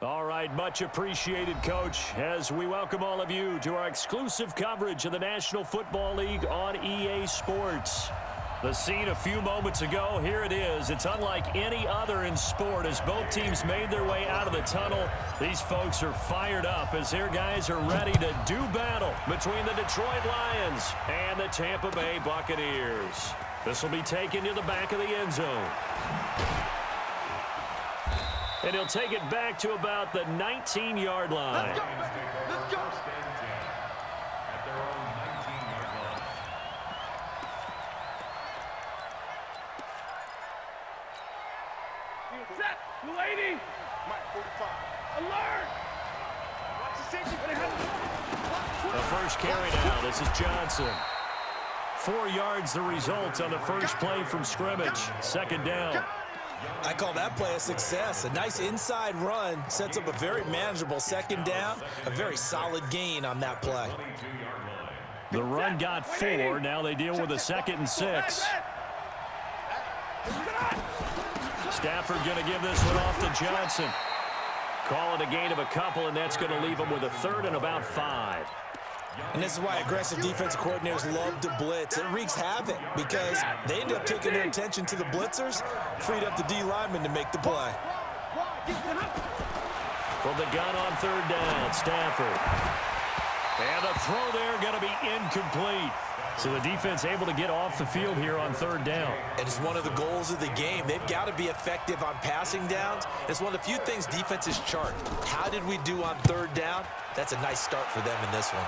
All right, much appreciated, Coach, as we welcome all of you to our exclusive coverage of the National Football League on EA Sports. The scene a few moments ago, here it is. It's unlike any other in sport as both teams made their way out of the tunnel. These folks are fired up as their guys are ready to do battle between the Detroit Lions and the Tampa Bay Buccaneers. This will be taken to the back of the end zone. And he'll take it back to about the 19-yard line. Let's go. Let's go. At their own 19-yard line. Set. 280. Mike, 45. Alert. Watch the safety. The first carry now. This is Johnson. 4 yards the result on the first play from scrimmage. Second down. I call that play a success. A nice inside run sets up a very manageable second down. A very solid gain on that play. The run got 4. Now they deal with a 2nd and 6. Stafford going to give this one off to Johnson. Call it a gain of a couple, and that's going to leave him with a 3rd and about 5. And this is why aggressive defensive coordinators love to blitz. It wreaks havoc because they end up taking their attention to the blitzers, freed up the D lineman to make the play. From the gun on 3rd down, Stafford. And the throw there going to be incomplete. So the defense able to get off the field here on 3rd down. It is one of the goals of the game. They've got to be effective on passing downs. It's one of the few things defenses chart. How did we do on 3rd down? That's a nice start for them in this one.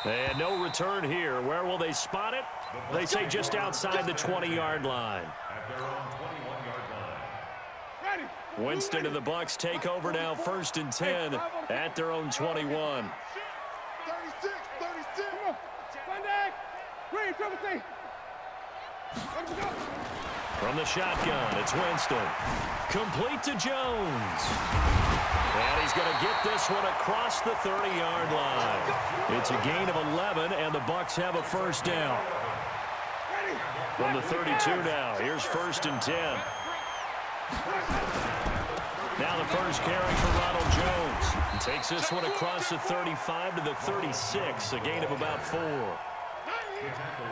And no return here. Where will they spot it? They say just outside the 20-yard line. At their own 21-yard line. Winston and the Bucs take over now, 1st and 10 at their own 21. 36. 36. Sunday. Green, triple C. From the shotgun, it's Winston. Complete to Jones. And he's going to get this one across the 30-yard line. It's a gain of 11, and the Bucs have a 1st down. From the 32 now, here's 1st and 10. Now the first carry for Ronald Jones. He takes this one across the 35 to the 36, a gain of about 4.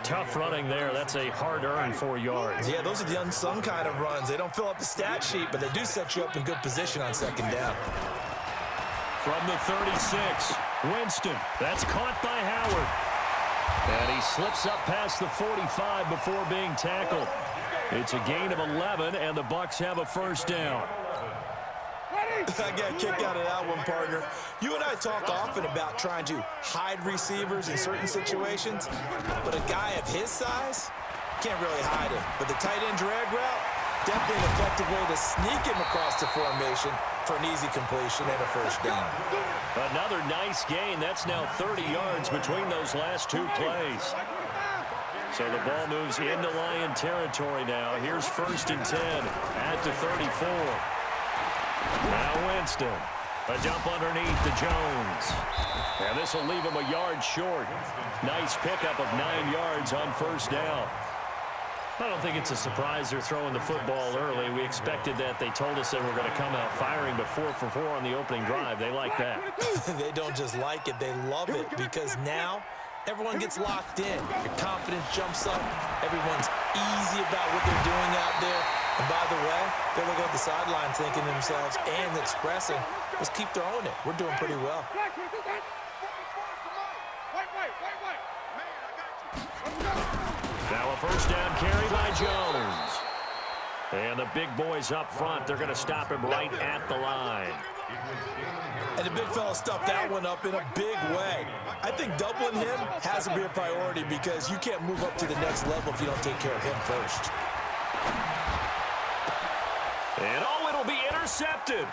Tough running there. That's a hard-earned 4 yards. Yeah, those are the unsung kind of runs. They don't fill up the stat sheet, but they do set you up in good position on 2nd down. From the 36, Winston. That's caught by Howard. And he slips up past the 45 before being tackled. It's a gain of 11, and the Bucs have a 1st down. I got a kick out of that one, partner. You and I talk often about trying to hide receivers in certain situations, but a guy of his size can't really hide him. But the tight end drag route, definitely an effective way to sneak him across the formation for an easy completion and a 1st down. Another nice gain. That's now 30 yards between those last 2 plays. So the ball moves into Lion territory now. Here's 1st and 10 at the 34. Now Winston. A dump underneath to Jones. And this will leave him a yard short. Nice pickup of 9 yards on 1st down. I don't think it's a surprise they're throwing the football early. We expected that. They told us they were going to come out firing, but 4 for 4 on the opening drive. They like that. They don't just like it, they love it, because now everyone gets locked in. Your confidence jumps up. Everyone's easy about what they're doing out there. And by the way, they're looking at the sideline thinking to themselves and expressing, let's keep throwing it. We're doing pretty well. Now a 1st down carry by Jones. And the big boys up front, they're going to stop him right at the line. And the big fella stuffed that one up in a big way. I think doubling him has to be a priority because you can't move up to the next level if you don't take care of him first. And oh, it'll be intercepted.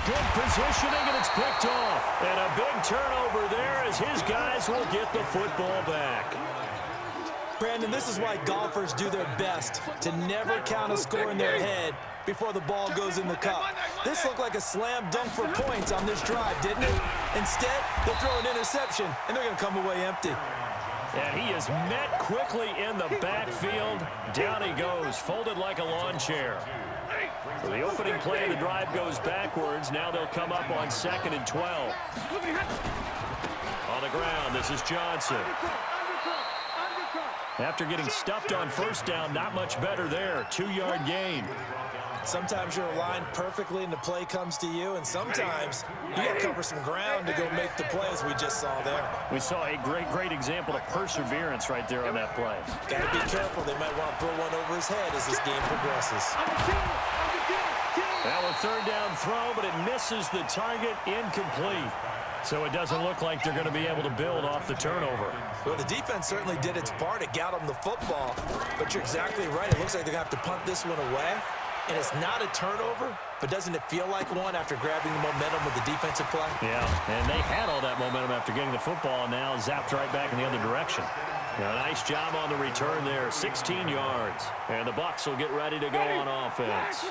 Good positioning, and it's picked off. And a big turnover there as his guys will get the football back. Brandon, this is why golfers do their best to never count a score in their head before the ball goes in the cup. This looked like a slam dunk for points on this drive, didn't it? Instead, they'll throw an interception, and they're going to come away empty. And he is met quickly in the backfield. Down he goes, folded like a lawn chair. So the opening play of the drive goes backwards. Now they'll come up on 2nd and 12. On the ground, this is Johnson. After getting stuffed on first down, not much better there. 2-yard gain. Sometimes you're aligned perfectly and the play comes to you, and sometimes you got to cover some ground to go make the play, as we just saw there. We saw a great example of perseverance right there on that play. Got to be careful. They might want to throw one over his head as this game progresses. Now a 3rd down throw, but it misses the target, incomplete. So it doesn't look like they're going to be able to build off the turnover. Well, the defense certainly did its part. It got them the football, but you're exactly right. It looks like they're going to have to punt this one away. And it's not a turnover, but doesn't it feel like one after grabbing the momentum with the defensive play? Yeah, and they had all that momentum after getting the football, and now zapped right back in the other direction. Now, nice job on the return there, 16 yards. And the Bucs will get ready to go on offense.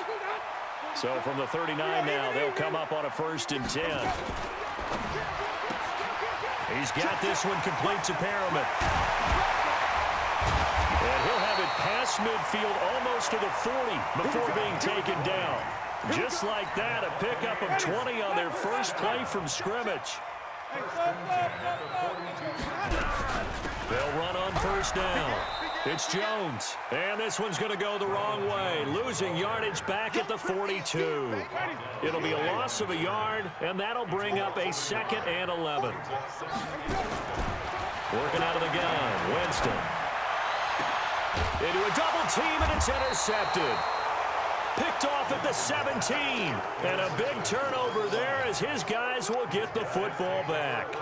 So from the 39 now, they'll come up on a 1st and 10. He's got this one complete to Perriman. And he'll have it past midfield almost to the 40 before being taken down. Just like that, a pickup of 20 on their first play from scrimmage. They'll run on 1st down. It's Jones. And this one's going to go the wrong way, losing yardage back at the 42. It'll be a loss of a yard, and that'll bring up a 2nd and 11. Working out of the gun, Winston. Into a double team, and it's intercepted. Picked off at the 17. And a big turnover there as his guys will get the football back.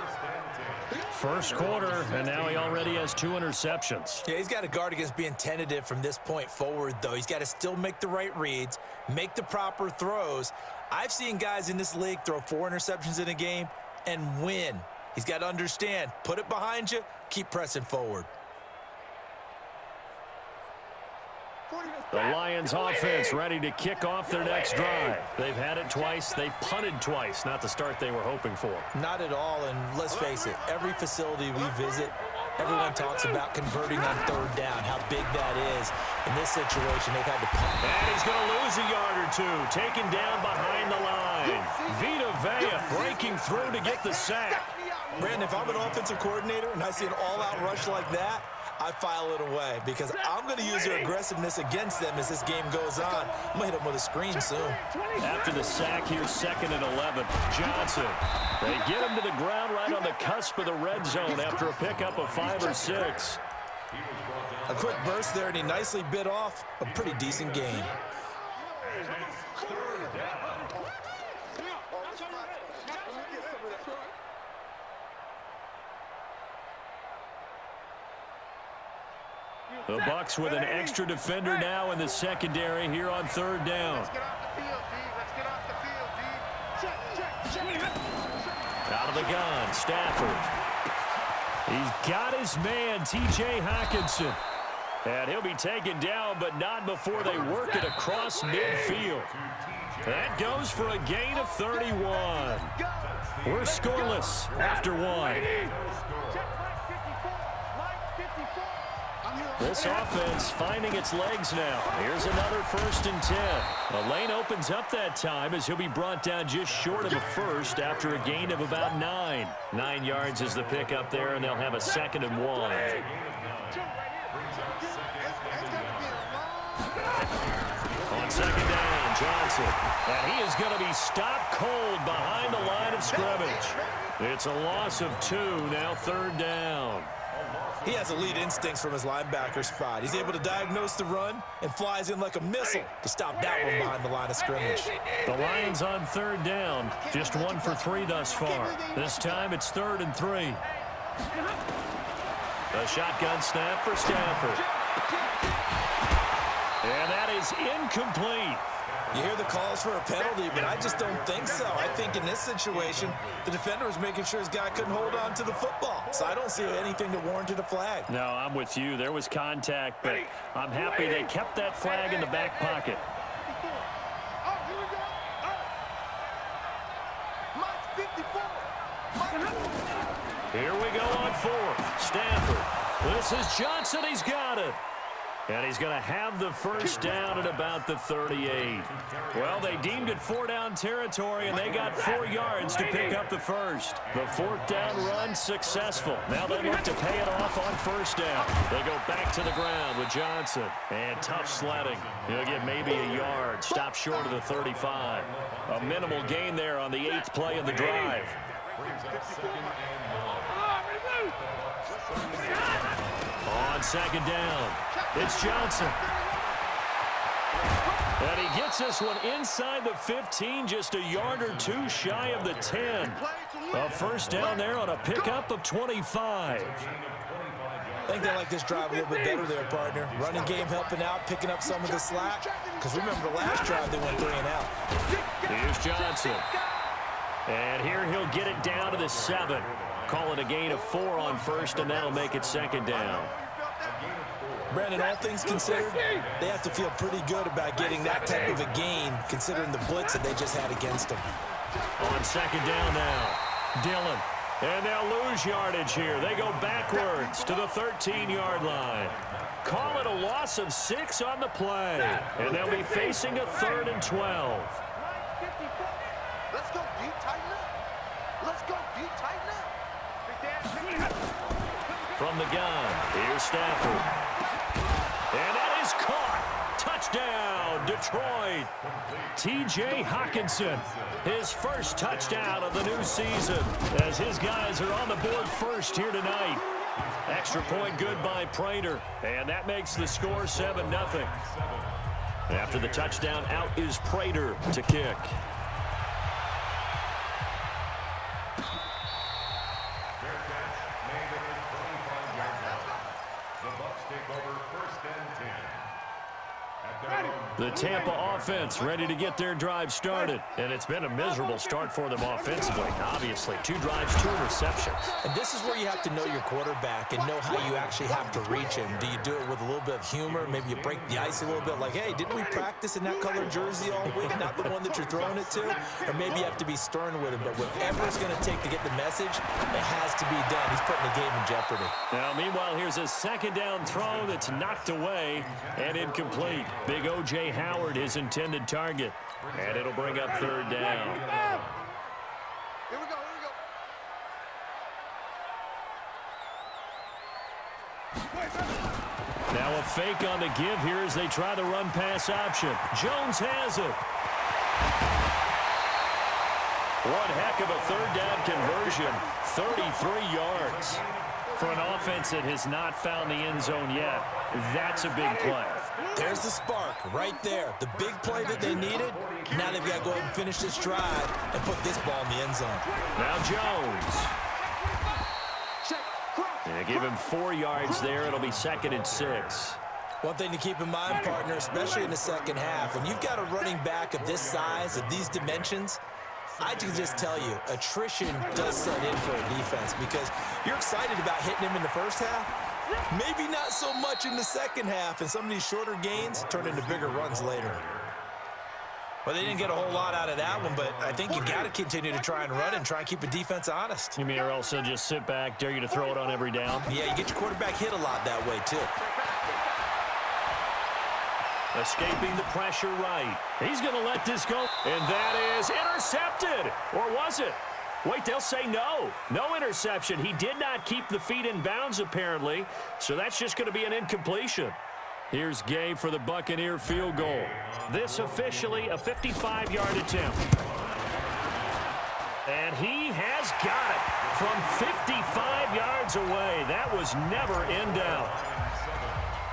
First quarter, and now he already has 2 interceptions. Yeah, he's got to guard against being tentative from this point forward, though. He's got to still make the right reads, make the proper throws. I've seen guys in this league throw 4 interceptions in a game and win. He's got to understand, put it behind you, keep pressing forward. The Lions offense ready to kick off their next drive. They've had it twice. They've punted twice. Not the start they were hoping for. Not at all, and let's face it, every facility we visit, everyone talks about converting on 3rd down, how big that is. In this situation, they've had to punt. And he's going to lose a yard or 2, taken down behind the line. Vita Vea breaking through to get the sack. Brandon, if I'm an offensive coordinator and I see an all-out rush like that, I file it away because I'm going to use their aggressiveness against them as this game goes on. I'm going to hit them with a screen soon. After the sack, here's 2nd and 11. Johnson. They get him to the ground right on the cusp of the red zone after a pickup of 5 or 6. A quick burst there, and he nicely bit off a pretty decent gain. The Bucs with an extra defender now in the secondary here on 3rd down. Let's get off the field, D. Let's get off the field, D. Check. Out of the gun, Stafford. He's got his man, T.J. Hockenson. And he'll be taken down, but not before they work it across midfield. That goes for a gain of 31. We're scoreless after 1. This offense finding its legs now. Here's another 1st and 10. The lane opens up that time as he'll be brought down just short of a first after a gain of about 9. 9 yards is the pickup there, and they'll have a 2nd and 1. On 2nd down, Johnson. And he is going to be stopped cold behind the line of scrimmage. It's a loss of 2, now 3rd down. He has elite instincts from his linebacker spot. He's able to diagnose the run and flies in like a missile to stop that one behind the line of scrimmage. The Lions on 3rd down, just 1 for 3 thus far. This time it's 3rd and 3. A shotgun snap for Stafford. And that is incomplete. You hear the calls for a penalty, but I just don't think so. I think in this situation, the defender was making sure his guy couldn't hold on to the football. So I don't see anything that warranted a flag. No, I'm with you. There was contact, but I'm happy they kept that flag in the back pocket. Here we go on 4th. Stafford. This is Johnson. He's got it. And he's going to have the first down at about the 38. Well, they deemed it 4-down territory, and they got 4 yards to pick up the first. The 4th down run successful. Now they look to pay it off on first down. They go back to the ground with Johnson. And tough sledding. He'll get maybe a yard. Stop short of the 35. A minimal gain there on the 8th play of the drive. On second down, it's Johnson. And he gets this one inside the 15, just a yard or 2 shy of the 10. A first down there on a pickup of 25. I think they like this drive a little bit better there, partner. Running game helping out, picking up some of the slack. Because remember the last drive, they went 3 and out. Here's Johnson. And here he'll get it down to the 7. Call it a gain of 4 on first, and that'll make it second down. Brandon, all things considered, they have to feel pretty good about getting that type of a gain, considering the blitz that they just had against them. On second down now, Dillon. And they'll lose yardage here. They go backwards to the 13-yard line. Call it a loss of 6 on the play. And they'll be facing a 3rd and 12. Let's go deep, tighten up. Let's go deep, tighten up. From the gun, here's Stafford. And that is caught. Touchdown, Detroit. T.J. Hockenson, his first touchdown of the new season, as his guys are on the board first here tonight. Extra point good by Prater, and that makes the score 7-0. After the touchdown, out is Prater to kick. The Tampa offense ready to get their drive started. And it's been a miserable start for them offensively. Obviously, 2 drives, 2 interceptions. And this is where you have to know your quarterback and know how you actually have to reach him. Do you do it with a little bit of humor? Maybe you break the ice a little bit like, hey, didn't we practice in that colored jersey all week? Not the one that you're throwing it to? Or maybe you have to be stern with him. But whatever it's going to take to get the message, it has to be done. He's putting the game in jeopardy. Now, meanwhile, here's a second down throw that's knocked away and incomplete. Big O.J. Howard, his intended target. And it'll bring up 3rd down. Here we go, Now a fake on the give here as they try the run-pass option. Jones has it. One heck of a 3rd down conversion. 33 yards. For an offense that has not found the end zone yet, that's a big play. There's the spark right there. The big play that they needed. Now they've got to go ahead and finish this drive and put this ball in the end zone. Now Jones. They give him 4 yards there. It'll be 2nd and 6. One thing to keep in mind, partner, especially in the second half, when you've got a running back of this size, of these dimensions, I can just tell you, attrition does set in for a defense because you're excited about hitting him in the first half. Maybe not so much in the second half, and some of these shorter gains turn into bigger runs later. Well, they didn't get a whole lot out of that one, but I think you've got to continue to try and run and try and keep a defense honest. You mean or else they'll just sit back, dare you to throw it on every down? Yeah, you get your quarterback hit a lot that way, too. Escaping the pressure right. He's going to let this go. And that is intercepted. Or was it? Wait, they'll say no. No interception. He did not keep the feet in bounds, apparently. So that's just going to be an incompletion. Here's Gay for the Buccaneer field goal. This officially a 55-yard attempt. And he has got it from 55 yards away. That was never in doubt.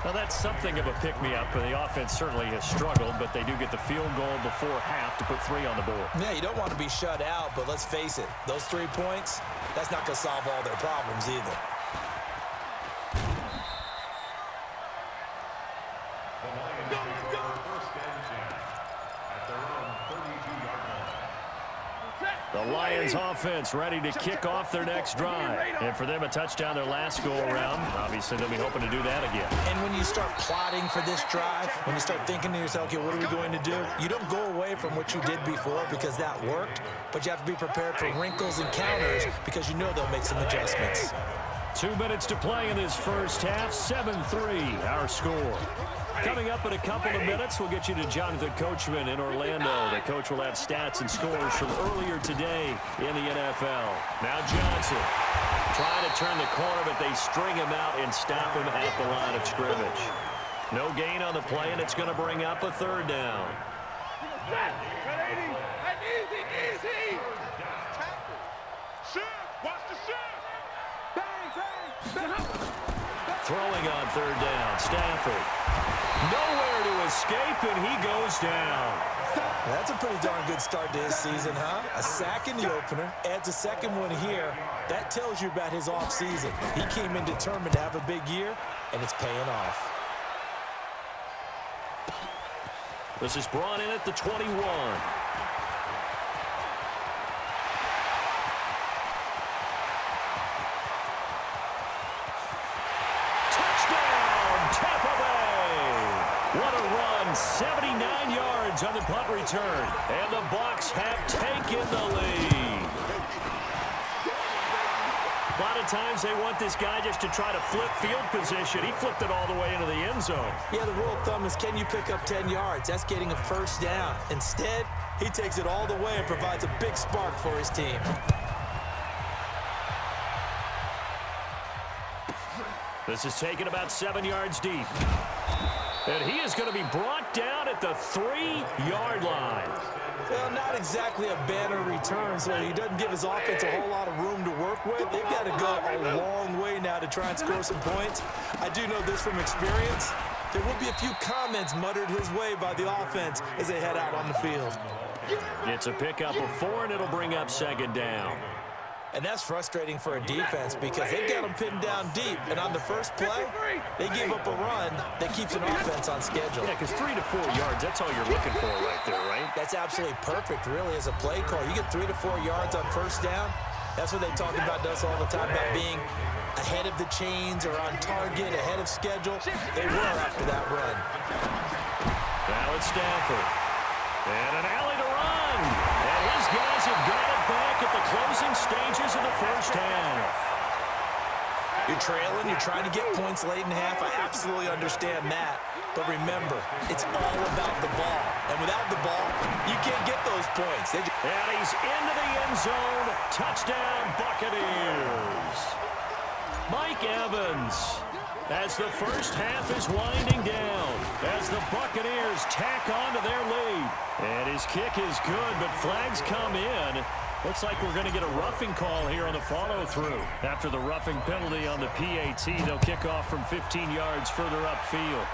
Well, that's something of a pick-me-up. The offense certainly has struggled, but they do get the field goal before half to put 3 on the board. Yeah, you don't want to be shut out, but let's face it, those 3 points, that's not going to solve all their problems either. The Lions offense ready to kick off their next drive. And for them, a touchdown their last go-around. Obviously, they'll be hoping to do that again. And when you start plotting for this drive, when you start thinking to yourself, okay, what are we going to do? You don't go away from what you did before because that worked, but you have to be prepared for wrinkles and counters because you know they'll make some adjustments. 2 minutes to play in this first half. 7-3, our score. Coming up in a couple of minutes, we'll get you to Jonathan Coachman in Orlando. The coach will have stats and scores from earlier today in the NFL. Now Johnson trying to turn the corner, but they string him out and stop him at the line of scrimmage. No gain on the play, and it's going to bring up a third down. Easy. Watch the shot. Bang. Throwing on third down, Stafford. Nowhere to escape, and he goes down. That's a pretty darn good start to his season, huh? A sack in the opener, adds a second one here. That tells you about his offseason. He came in determined to have a big year, and it's paying off. This is brought in at the 21. What a run, 79 yards on the punt return, and the Bucs have taken the lead. A lot of times they want this guy just to try to flip field position. He flipped it all the way into the end zone. Yeah, the rule of thumb is, can you pick up 10 yards? That's getting a first down. Instead, he takes it all the way and provides a big spark for his team. This is taken about 7 yards deep. And he is going to be brought down at the 3-yard line. Well, not exactly a banner return, so he doesn't give his offense a whole lot of room to work with. They've got to go a long way now to try and score some points. I do know this from experience. There will be a few comments muttered his way by the offense as they head out on the field. It's a pickup of 4, and it'll bring up second down. And that's frustrating for a defense because they've got them pinned down deep. And on the first play, they gave up a run that keeps an offense on schedule. Yeah, because 3 to 4 yards, that's all you're looking for right there, right? That's absolutely perfect, really, as a play call. You get 3 to 4 yards on first down. That's what they talk about us all the time, about being ahead of the chains or on target, ahead of schedule. They were after that run. Now it's Stafford. And an alley to run. And his guys have got it back at the closing stages of the first half. You're trailing, you're trying to get points late in half. I absolutely understand that. But remember, it's all about the ball. And without the ball, you can't get those points. And he's into the end zone. Touchdown, Buccaneers. Mike Evans, as the first half is winding down, as the Buccaneers tack on to their lead. And his kick is good, but flags come in. Looks like we're going to get a roughing call here on the follow-through. After the roughing penalty on the PAT, they'll kick off from 15 yards further upfield.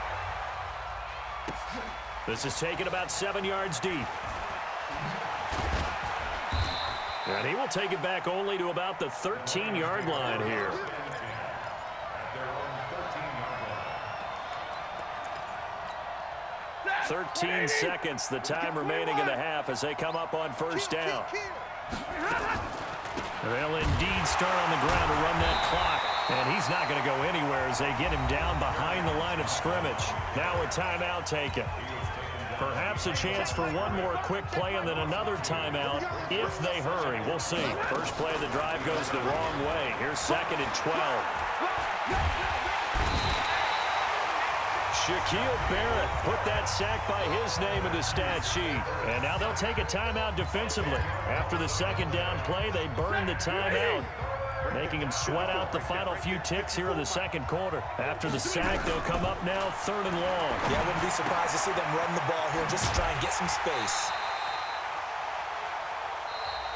This is taken about 7 yards deep. And he will take it back only to about the 13-yard line here. 13 seconds, the time remaining in the half as they come up on first down. They'll indeed start on the ground to run that clock. And he's not going to go anywhere as they get him down behind the line of scrimmage. Now a timeout taken. Perhaps a chance for one more quick play and then another timeout if they hurry. We'll see. First play of the drive goes the wrong way. Here's 2nd and 12. Shaquille Barrett put that sack by his name in the stat sheet. And now they'll take a timeout defensively. After the second down play, they burn the timeout, making him sweat out the final few ticks here in the second quarter. After the sack, they'll come up now 3rd and long. Yeah, I wouldn't be surprised to see them run the ball here just to try and get some space.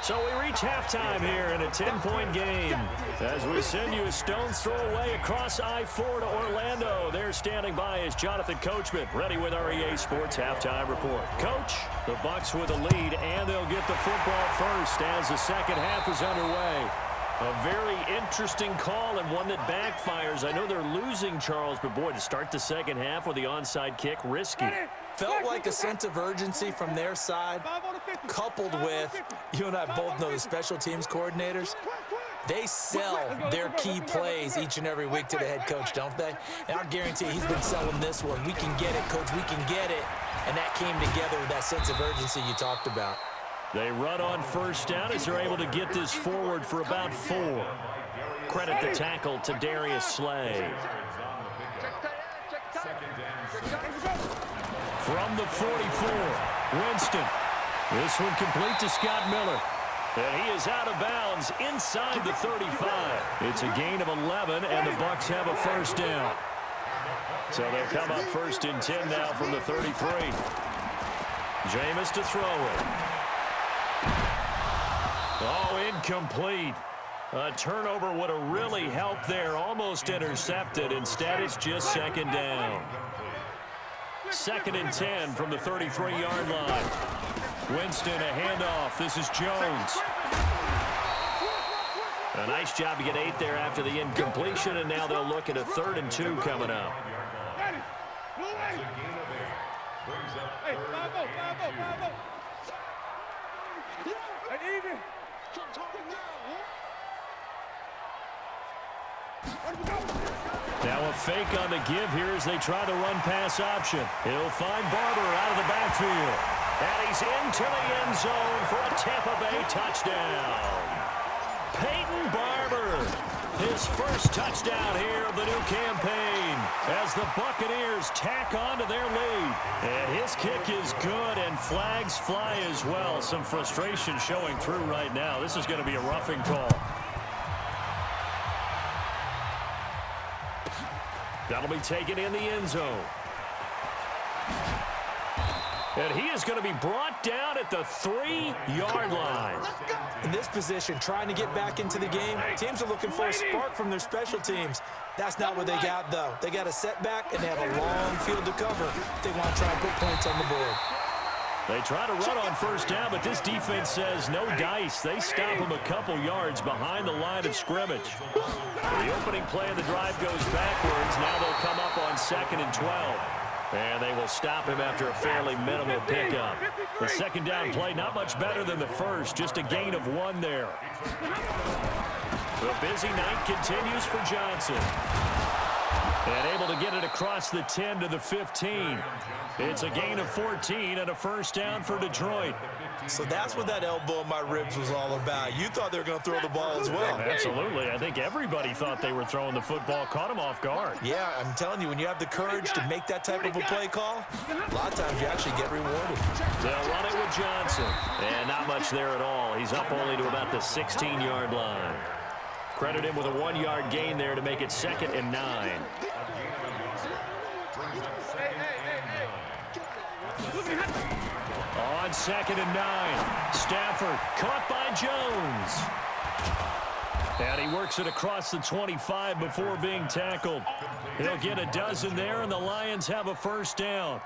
So we reach halftime here in a 10-point game. As we send you a stone's throw away across I-4 to Orlando. There standing by is Jonathan Coachman, ready with our EA Sports Halftime Report. Coach, the Bucs with a lead, and they'll get the football first as the second half is underway. A very interesting call and one that backfires. I know they're losing, Charles, but boy, to start the second half with the onside kick, risky. Felt like a sense of urgency from their side, coupled with, you and I both know the special teams coordinators, they sell their key plays each and every week to the head coach, don't they? And I guarantee he's been selling this one. We can get it, coach, we can get it. And that came together with that sense of urgency you talked about. They run on first down as they're able to get this forward for about 4. credit the tackle to Darius Slay. From the 44, Winston. This one complete to Scott Miller. And he is out of bounds inside the 35. It's a gain of 11, and the Bucs have a first down. So they'll come up first and 10 now from the 33. Jameis to throw it. Oh, incomplete. A turnover would have really helped there. Almost intercepted. Instead, it's just second down. Second and 10 from the 33-yard line. Winston, a handoff. This is Jones. A nice job to get 8 there after the incompletion, and now they'll look at a 3rd and 2 coming up. Now a fake on the give here as they try the run-pass option. He'll find Barber out of the backfield. And he's into the end zone for a Tampa Bay touchdown. Peyton Barber, his first touchdown here of the new campaign as the Buccaneers tack on to their lead. And his kick is good, and flags fly as well. Some frustration showing through right now. This is going to be a roughing call. That'll be taken in the end zone. And he is going to be brought down at the 3-yard line. In this position, trying to get back into the game, teams are looking for a spark from their special teams. That's not what they got, though. They got a setback, and they have a long field to cover if they want to try and put points on the board. They try to run on first down, but this defense says no dice. They stop him a couple yards behind the line of scrimmage. The opening play of the drive goes backwards. Now they'll come up on 2nd and 12. And they will stop him after a fairly minimal pickup. The second down play not much better than the first, just a gain of 1 there. The busy night continues for Johnson. And able to get it across the 10 to the 15. It's a gain of 14 and a first down for Detroit. So that's what that elbow in my ribs was all about. You thought they were going to throw the ball as well. Absolutely. I think everybody thought they were throwing the football, caught him off guard. Yeah, I'm telling you, when you have the courage to make that type of a play call, a lot of times you actually get rewarded. They'll run it with Johnson. And not much there at all. He's up only to about the 16-yard line. Credit him with a 1-yard gain there to make it 2nd and 9. On 2nd and 9, Stafford caught by Jones. And he works it across the 25 before being tackled. He'll get a dozen there, and the Lions have a first down.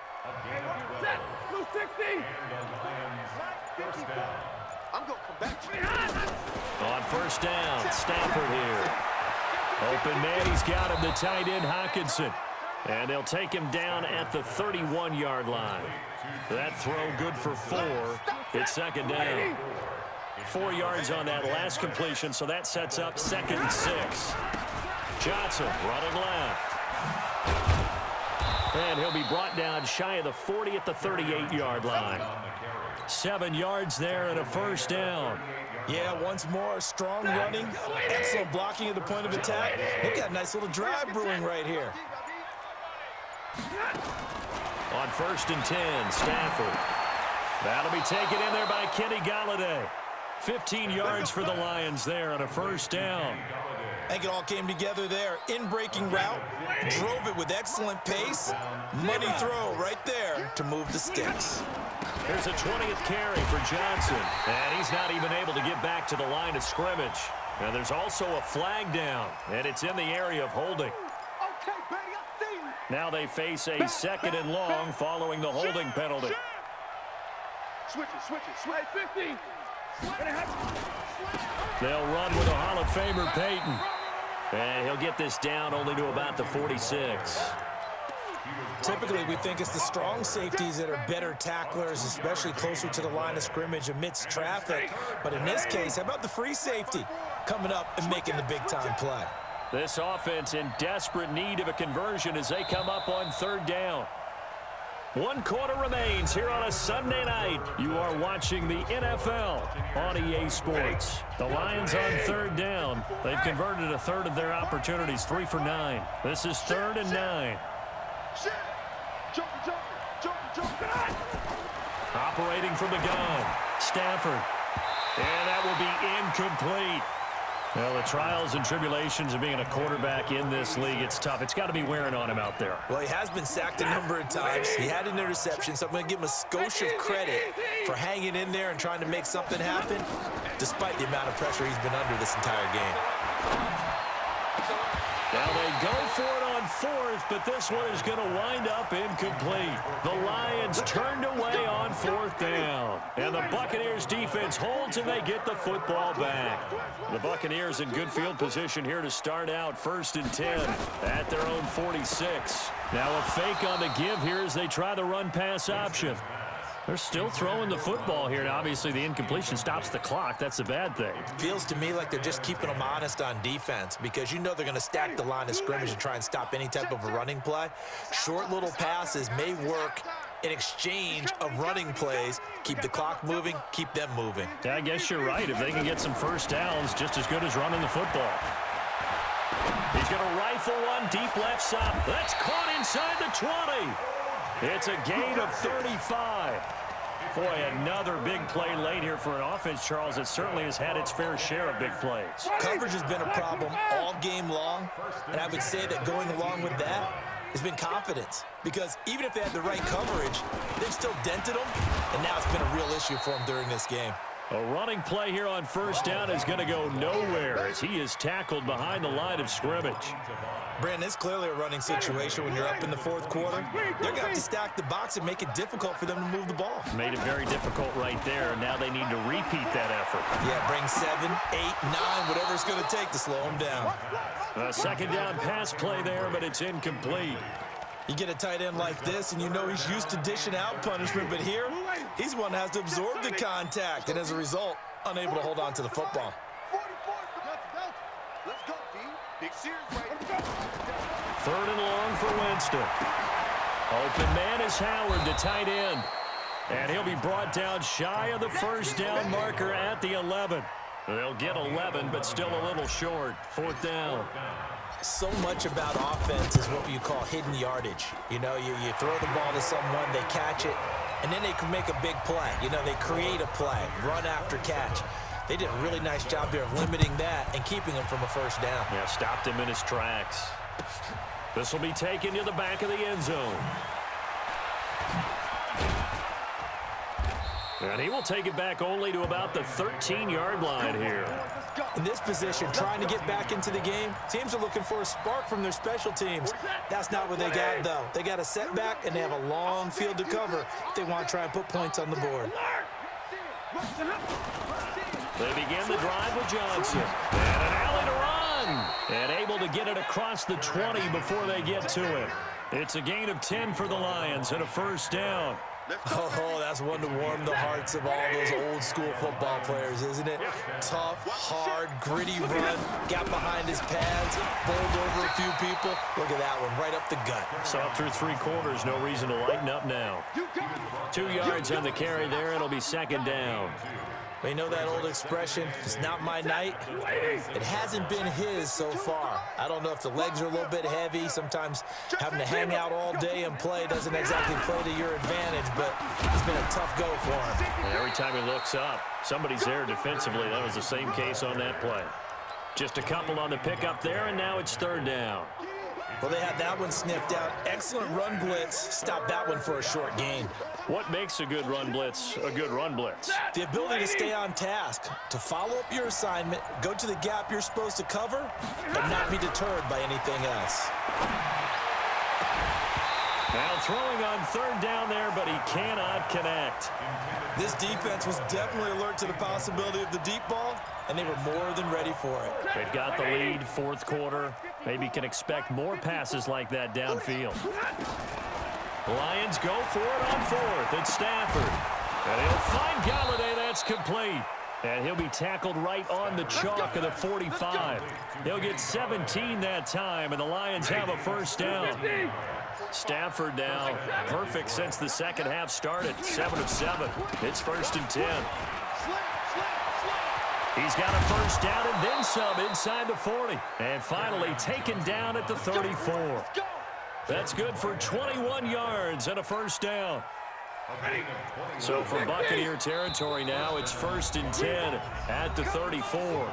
On first down, Stafford here. Open man, he's got him, the tight end, Hockenson. And they'll take him down at the 31-yard line. That throw good for 4. It's 2nd down. 4 yards on that last completion, so that sets up 2nd and 6. Johnson running left. And he'll be brought down shy of the 40 at the 38-yard line. 7 yards there and a first down. Yeah, once more, strong running, excellent blocking at the point of attack. They've got a nice little drive brewing right here. On 1st and 10, Stafford. That'll be taken in there by Kenny Golladay. 15 yards for the Lions there on a first down. I think it all came together there. In-breaking route, drove it with excellent pace. Money throw right there to move the sticks. There's a 20th carry for Johnson. And he's not even able to get back to the line of scrimmage. And there's also a flag down, and it's in the area of holding. Now they face a 2nd and long following the holding penalty. Switch it. 15. They'll run with a Hall of Famer, Peyton. And he'll get this down only to about the 46. Typically, we think it's the strong safeties that are better tacklers, especially closer to the line of scrimmage amidst traffic. But in this case, how about the free safety coming up and making the big-time play? This offense in desperate need of a conversion as they come up on 3rd down. 1 quarter remains here on a Sunday night. You are watching the NFL on EA Sports. The Lions on 3rd down. They've converted a third of their opportunities, 3 for 9. This is 3rd and 9. Operating from the gun, Stafford. And that will be incomplete. Well, the trials and tribulations of being a quarterback in this league, it's tough. It's got to be wearing on him out there. Well, he has been sacked a number of times. He had an interception, so I'm going to give him a skosh of credit for hanging in there and trying to make something happen, despite the amount of pressure he's been under this entire game. Now they go for it on 4th, but this one is going to wind up incomplete. The Lions turned away on 4th down. And the Buccaneers defense holds and they get the football back. The Buccaneers in good field position here to start out 1st and 10 at their own 46. Now a fake on the give here as they try the run-pass option. They're still throwing the football here, and obviously the incompletion stops the clock. That's a bad thing. Feels to me like they're just keeping them honest on defense because you know they're going to stack the line of scrimmage and try and stop any type of a running play. Short little passes may work in exchange of running plays. Keep the clock moving, keep them moving. Yeah, I guess you're right. If they can get some first downs, just as good as running the football. He's going to rifle one deep left side. That's caught inside the 20. It's a gain of 35. Boy, another big play late here for an offense, Charles. It certainly has had its fair share of big plays. Coverage has been a problem all game long, and I would say that going along with that has been confidence. Because even if they had the right coverage, they've still dented them, and now it's been a real issue for them during this game. A running play here on 1st down is going to go nowhere as he is tackled behind the line of scrimmage. Brandon, it's clearly a running situation when you're up in the 4th quarter. They're going to have to stack the box and make it difficult for them to move the ball. Made it very difficult right there. Now they need to repeat that effort. Yeah, bring 7, 8, 9, whatever it's going to take to slow them down. A 2nd down pass play there, but it's incomplete. You get a tight end like this, and you know he's used to dishing out punishment, but here, he's the one that has to absorb the contact, and as a result, unable to hold on to the football. Let's go, D. Big series right. 3rd and long for Winston. Open man is Howard, the tight end. And he'll be brought down shy of the 1st down marker at the 11. They'll get 11, but still a little short. 4th down. So much about offense is what you call hidden yardage. You know, you throw the ball to someone, they catch it, and then they can make a big play. You know, they create a play, run after catch. They did a really nice job here of limiting that and keeping him from a 1st down. Yeah, stopped him in his tracks. This will be taken to the back of the end zone. And he will take it back only to about the 13-yard line here. In this position, trying to get back into the game, teams are looking for a spark from their special teams. That's not what they got, though. They got a setback, and they have a long field to cover if they want to try and put points on the board. They begin the drive with Johnson. And an alley to run. And able to get it across the 20 before they get to it. It's a gain of 10 for the Lions and a 1st down. Oh, that's one to warm the hearts of all those old school football players, isn't it? Tough, hard, gritty run, got behind his pads, bowled over a few people. Look at that one, right up the gut. Saw through 3 quarters, no reason to lighten up now. 2 yards on the carry there, it'll be 2nd down. You know that old expression, it's not my night? It hasn't been his so far. I don't know if the legs are a little bit heavy. Sometimes having to hang out all day and play doesn't exactly play to your advantage, but it's been a tough go for him. And every time he looks up, somebody's there defensively. That was the same case on that play. Just a couple on the pickup there, and now it's 3rd down. Well, they had that one sniffed out. Excellent run blitz. Stopped that one for a short gain. What makes a good run blitz a good run blitz? The ability to stay on task, to follow up your assignment, go to the gap you're supposed to cover, and not be deterred by anything else. Now throwing on 3rd down there, but he cannot connect. This defense was definitely alert to the possibility of the deep ball, and they were more than ready for it. They've got the lead, 4th quarter. Maybe can expect more passes like that downfield. Lions go for it on 4th. It's Stafford. And he'll find Galladay. That's complete. And he'll be tackled right on the chalk of the 45. He'll get 17 that time, and the Lions have a first down. Stafford now perfect since the second half started, 7 of 7. It's 1st and 10. He's got a first down and then some inside the 40. And finally taken down at the 34. That's good for 21 yards and a first down. So from Buccaneer territory now, it's 1st and 10 at the 34.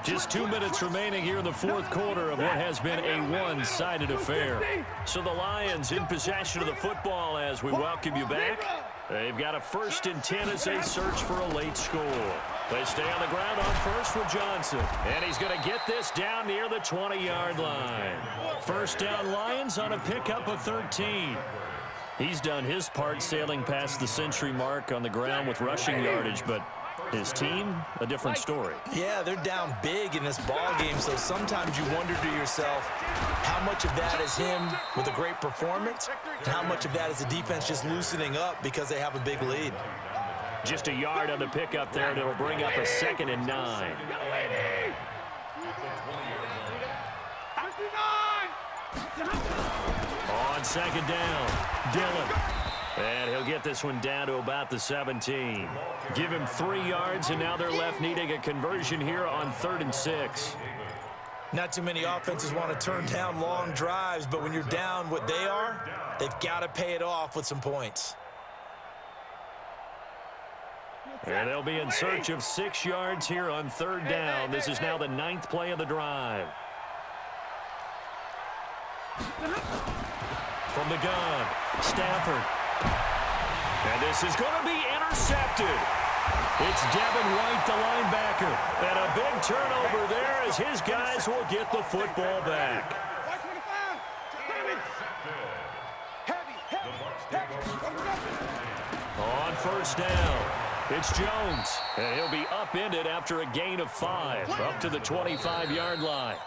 Just 2 minutes remaining here in the fourth quarter of what has been a one-sided affair. So the Lions in possession of the football as we welcome you back. They've got a 1st and 10 as they search for a late score. They stay on the ground on first with Johnson. And he's going to get this down near the 20-yard line. First down Lions on a pickup of 13. He's done his part sailing past the century mark on the ground with rushing yardage, but his team, a different story. Yeah, they're down big in this ball game, so sometimes you wonder to yourself how much of that is him with a great performance and how much of that is the defense just loosening up because they have a big lead. Just a yard on the pickup there, and it'll bring up a 2nd and 9. On 2nd down, Dillon. And he'll get this one down to about the 17. Give him 3 yards, and now they're left needing a conversion here on 3rd and 6. Not too many offenses want to turn down long drives, but when you're down what they are, they've got to pay it off with some points. And they'll be in search of 6 yards here on 3rd down. This is now the 9th play of the drive. From the gun, Stafford. And this is going to be intercepted. It's Devin White, the linebacker. And a big turnover there as his guys will get the football back. On 1st down, it's Jones. And he'll be upended after a gain of 5, up to the 25-yard line.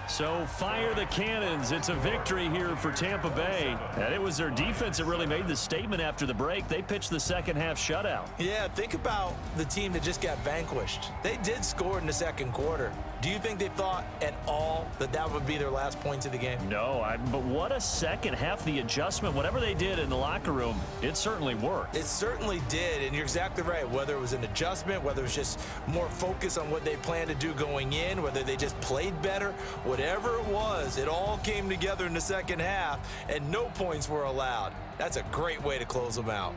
So fire the cannons. It's a victory here for Tampa Bay. And it was their defense that really made the statement after the break. They pitched the second half shutout. Yeah, think about the team that just got vanquished. They did score in the second quarter. Do you think they thought at all that that would be their last points of the game? No, but what a second half. The adjustment, whatever they did in the locker room, it certainly worked. It certainly did, and you're exactly right. Whether it was an adjustment, whether it was just more focus on what they planned to do going in, whether they just played better, whatever it was, it all came together in the second half, and no points were allowed. That's a great way to close them out.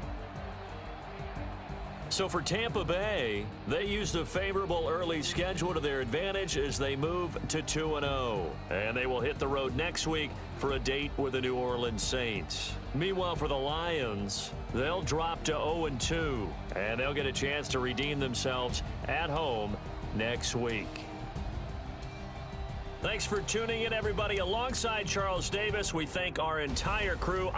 So for Tampa Bay, they used a favorable early schedule to their advantage as they move to 2-0. And they will hit the road next week for a date with the New Orleans Saints. Meanwhile, for the Lions, they'll drop to 0-2. And they'll get a chance to redeem themselves at home next week. Thanks for tuning in, everybody. Alongside Charles Davis, we thank our entire crew.